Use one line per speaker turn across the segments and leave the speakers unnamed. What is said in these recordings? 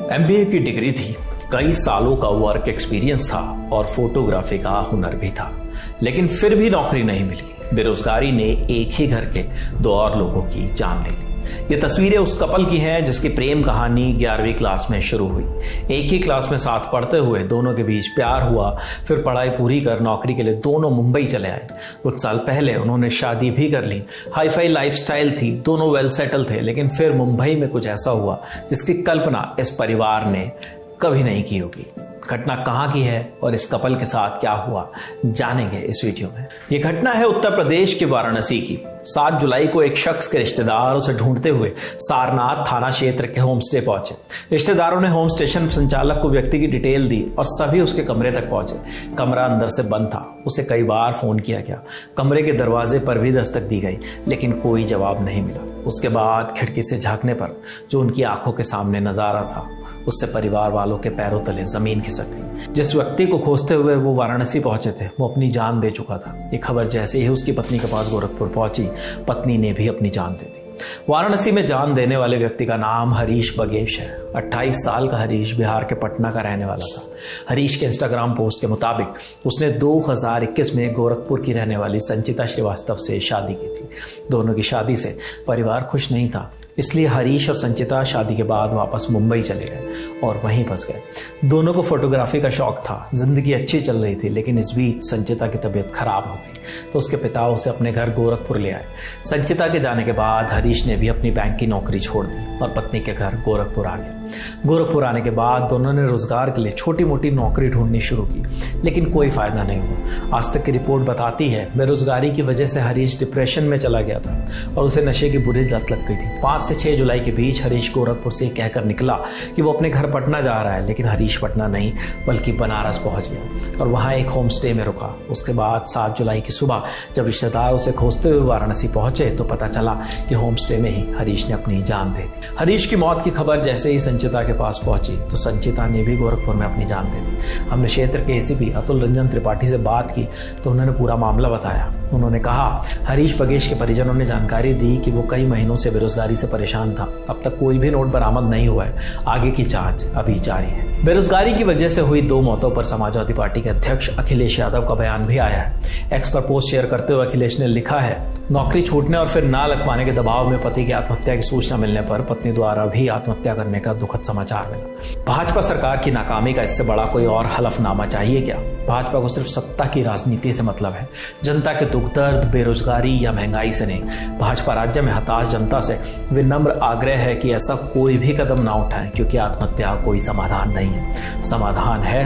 MBA की degree थी, कई सालों का वर्क एक्सपीरियंस था और फोटोग्राफी का हुनर भी था, लेकिन फिर भी नौकरी नहीं मिली। बेरोजगारी ने एक ही घर के दो और लोगों की जान ले ली। ये तस्वीरें उस कपल की हैं जिसकी प्रेम कहानी 11वीं क्लास में शुरू हुई। एक ही क्लास में साथ पढ़ते हुए दोनों के बीच प्यार हुआ, फिर पढ़ाई पूरी कर नौकरी के लिए दोनों मुंबई चले आए। कुछ साल पहले उन्होंने शादी भी कर ली। हाईफाई लाइफस्टाइल थी, दोनों वेल सेटल थे, लेकिन फिर मुंबई में कुछ ऐसा हुआ जिसकी कल्पना इस परिवार ने कभी नहीं की होगी। घटना कहां की है और इस कपल के साथ क्या हुआ, जानेंगे इस वीडियो में। यह घटना है उत्तर प्रदेश के वाराणसी की। 7 जुलाई को एक शख्स के रिश्तेदार उसे ढूंढते हुए सारनाथ थाना क्षेत्र के होम स्टे पहुंचे। रिश्तेदारों ने होम स्टेशन संचालक को व्यक्ति की डिटेल दी और सभी उसके कमरे तक पहुंचे। कमरा अंदर से बंद था। उसे कई बार फोन किया गया, कमरे के दरवाजे पर भी दस्तक दी गई, लेकिन कोई जवाब नहीं मिला। उसके बाद खिड़की से झांकने पर जो उनकी आंखों के सामने नजारा था, उससे परिवार वालों के पैरों तले जमीन खिसक गई। जिस व्यक्ति को खोजते हुए वो वाराणसी पहुंचे थे, वो अपनी जान दे चुका था। ये खबर जैसे ही उसकी पत्नी के पास गोरखपुर पहुंची, पत्नी ने भी अपनी जान दे दी। वाराणसी में जान देने वाले व्यक्ति का नाम हरीश बगेश है। 28 साल का हरीश बिहार के पटना का रहने वाला था। हरीश के इंस्टाग्राम पोस्ट के मुताबिक उसने 2021 में गोरखपुर की रहने वाली संचिता श्रीवास्तव से शादी की थी। दोनों की शादी से परिवार खुश नहीं था, इसलिए हरीश और संचिता शादी के बाद वापस मुंबई चले गए और वहीं फंस गए। दोनों को फोटोग्राफी का शौक था, जिंदगी अच्छी चल रही थी, लेकिन इस बीच संचिता की तबीयत खराब हो गई तो उसके पिता उसे अपने घर गोरखपुर ले आए। संचिता के जाने के बाद हरीश ने भी अपनी बैंक की नौकरी छोड़ दी और पत्नी के घर गोरखपुर आ गए। गोरखपुर आने के बाद दोनों ने रोजगार के लिए छोटी मोटी नौकरी ढूंढनी शुरू की, लेकिन कोई फायदा नहीं हुआ। आज तक की रिपोर्ट बताती है बेरोजगारी की वजह से हरीश डिप्रेशन में चला गया था और उसे नशे की बुरी लत लग गई थी। 5 से 6 जुलाई के बीच हरीश गोरखपुर से कहकर निकला कि वो अपने घर पटना जा रहा है, लेकिन हरीश पटना नहीं बल्कि बनारस पहुंच गया और वहां एक होम स्टे में रुका। उसके बाद 7 जुलाई की सुबह जब रिश्तेदार उसे खोजते हुए वाराणसी पहुंचे तो पता चला कि होम स्टे में ही हरीश ने अपनी जान दे दी। हरीश की मौत की खबर जैसे ही संचिता के पास पहुंची तो संचिता ने भी गोरखपुर में अपनी जान दे दी। हमने क्षेत्र के एसीपी अतुल रंजन त्रिपाठी से बात की तो उन्होंने पूरा मामला बताया। उन्होंने कहा, हरीश बगेश के परिजनों ने जानकारी दी कि वो कई महीनों से बेरोजगारी से परेशान था। अब तक कोई भी नोट बरामद नहीं हुआ है। आगे की जांच अभी जारी है। बेरोजगारी की वजह से हुई 2 मौतों पर समाजवादी पार्टी के अध्यक्ष अखिलेश यादव का बयान भी आया है। एक्स पर पोस्ट शेयर करते हुए अखिलेश ने लिखा है, नौकरी छूटने और फिर ना लग पाने के दबाव में पति की आत्महत्या की सूचना मिलने पर पत्नी द्वारा भी आत्महत्या करने का दुखद समाचार मिला। भाजपा सरकार की नाकामी का इससे बड़ा कोई और हलफनामा चाहिए क्या? भाजपा को सिर्फ सत्ता की राजनीति से मतलब है, जनता के दुख दर्द, बेरोजगारी या महंगाई से नहीं। भाजपा राज्य में हताश जनता से विनम्र आग्रह है कि ऐसा कोई भी कदम ना उठाएं, क्योंकि आत्महत्या कोई समाधान नहीं है। समाधान है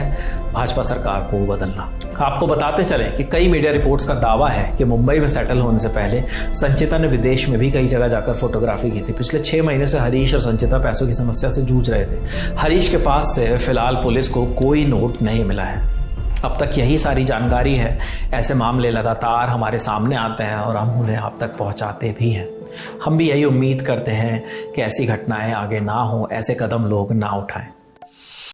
भाजपा सरकार को बदलना। आपको बताते चलें कि कई मीडिया रिपोर्ट्स का दावा है कि मुंबई में सेटल होने से पहले संचिता ने विदेश में भी कई जगह जाकर फोटोग्राफी की थी। पिछले 6 महीने से हरीश और संचिता पैसों की समस्या से जूझ रहे थे। हरीश के पास से फिलहाल पुलिस को कोई नोट नहीं मिला है। अब तक यही सारी जानकारी है। ऐसे मामले लगातार हमारे सामने आते हैं और हम उन्हें आप तक पहुंचाते भी हैं। हम भी यही उम्मीद करते हैं कि ऐसी घटनाएं आगे ना हो, ऐसे कदम लोग ना उठाएं।